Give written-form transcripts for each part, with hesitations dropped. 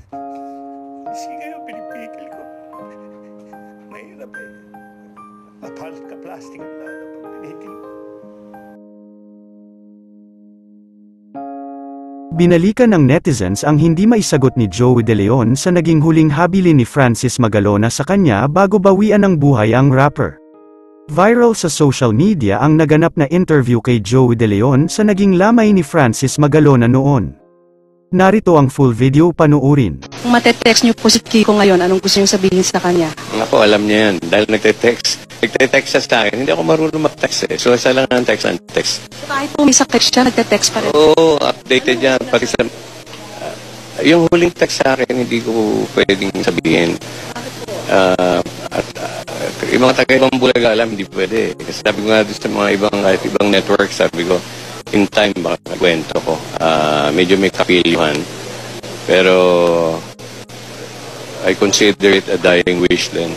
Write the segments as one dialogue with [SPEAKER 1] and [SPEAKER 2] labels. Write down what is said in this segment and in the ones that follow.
[SPEAKER 1] Sige kayo, pinipigil ko. Mahirap eh. Kapal ka plastic ang lalo pag pinigil mo.
[SPEAKER 2] Binalikan ng netizens ang hindi maisagot ni Joey De Leon sa naging huling habilin ni Francis Magalona sa kanya bago bawian ng buhay ang rapper. Viral sa social media ang naganap na interview kay Joey De Leon sa naging lamay ni Francis Magalona noon. Narito ang full video, panuurin.
[SPEAKER 3] Kung matetext niyo po si Kiko ngayon, anong gusto niyo sabihin sa kanya?
[SPEAKER 4] Ako, alam niya yan. Dahil nagte-text siya sa akin. Hindi ako marunong mag-text eh. So, isa lang ang text.
[SPEAKER 3] So, kahit po may sakit siya, nagte-text pa rin.
[SPEAKER 4] Oo, updated yan. Pati sa... yung huling text sa akin, hindi ko pwedeng sabihin. Yung mga taga-ibang bulaga, alam, hindi pwede. Kasi sabi ko nga doon sa mga ibang network, sabi ko, in time baka kwento ko. Medyo may kapilyuhan. Pero I consider it a dying wish din.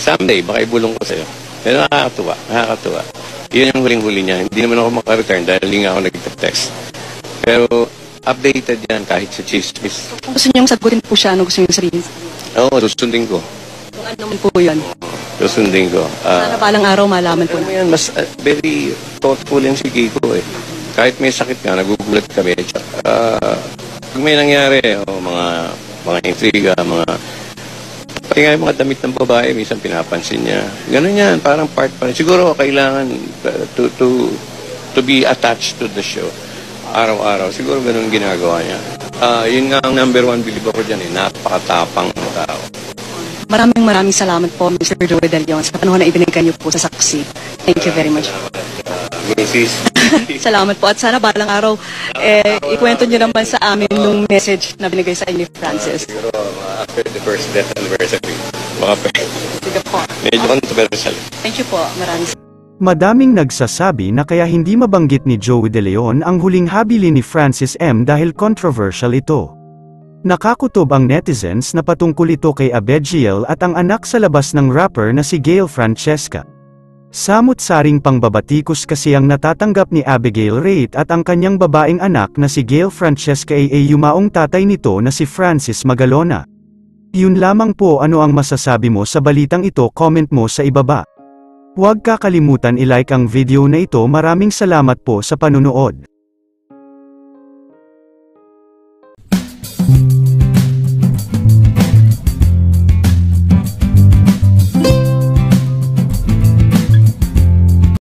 [SPEAKER 4] Someday, baka ibulong ko sa'yo. Pero nakakatuwa. Yun yung huling-huli niya. Hindi naman ako makareturn dahil hindi nga ako nag-text. Pero updated yan kahit sa chismis.
[SPEAKER 3] Kung gusto niyong sagutin po siya, ano gusto niyong sabihin sa kanya?
[SPEAKER 4] Oo, susundin ko.
[SPEAKER 3] Kung ano naman po yun?
[SPEAKER 4] Susundin ko.
[SPEAKER 3] Sana balang araw malaman po
[SPEAKER 4] Ano
[SPEAKER 3] na.
[SPEAKER 4] yan, mas very thoughtful yung si Kiko eh. Kahit may sakit nga, nagugulat kami. Pag may nangyari, mga intriga, pati nga yung mga damit ng babae, minsan pinapansin niya. Ganun yan, parang part pa rin. Siguro kailangan to be attached to the show. Araw-araw. Siguro ganun ginagawa niya. Yun nga ang number one believe ako dyan eh. Napakatapang ng tao.
[SPEAKER 3] Maraming salamat po, Mr. Joey De Leon, sa panahon na ibinigay niyo po sa saksi. Thank you very much.
[SPEAKER 4] Mrs.
[SPEAKER 3] Salamat po. At sana balang araw, ikwento niyo naman sa amin yung message na binigay sa inyo ni Francis.
[SPEAKER 4] Siguro after the first death anniversary. Baka
[SPEAKER 3] Sige po.
[SPEAKER 4] medyo controversial.
[SPEAKER 3] Thank you po. Maraming
[SPEAKER 2] Madaming nagsasabi na kaya hindi mabanggit ni Joey De Leon ang huling habilin ni Francis M dahil controversial ito. Nakakutob ang netizens na patungkol ito kay Abigail at ang anak sa labas ng rapper na si Gail Francesca. Samut-saring pangbabatikos kasi ang natatanggap ni Abigail Rate at ang kanyang babaeng anak na si Gail Francesca ay yumaong tatay nito na si Francis Magalona. Yun lamang po, ano ang masasabi mo sa balitang ito, comment mo sa ibaba. Huwag kakalimutan i-like ang video na ito. Maraming salamat po sa panunood.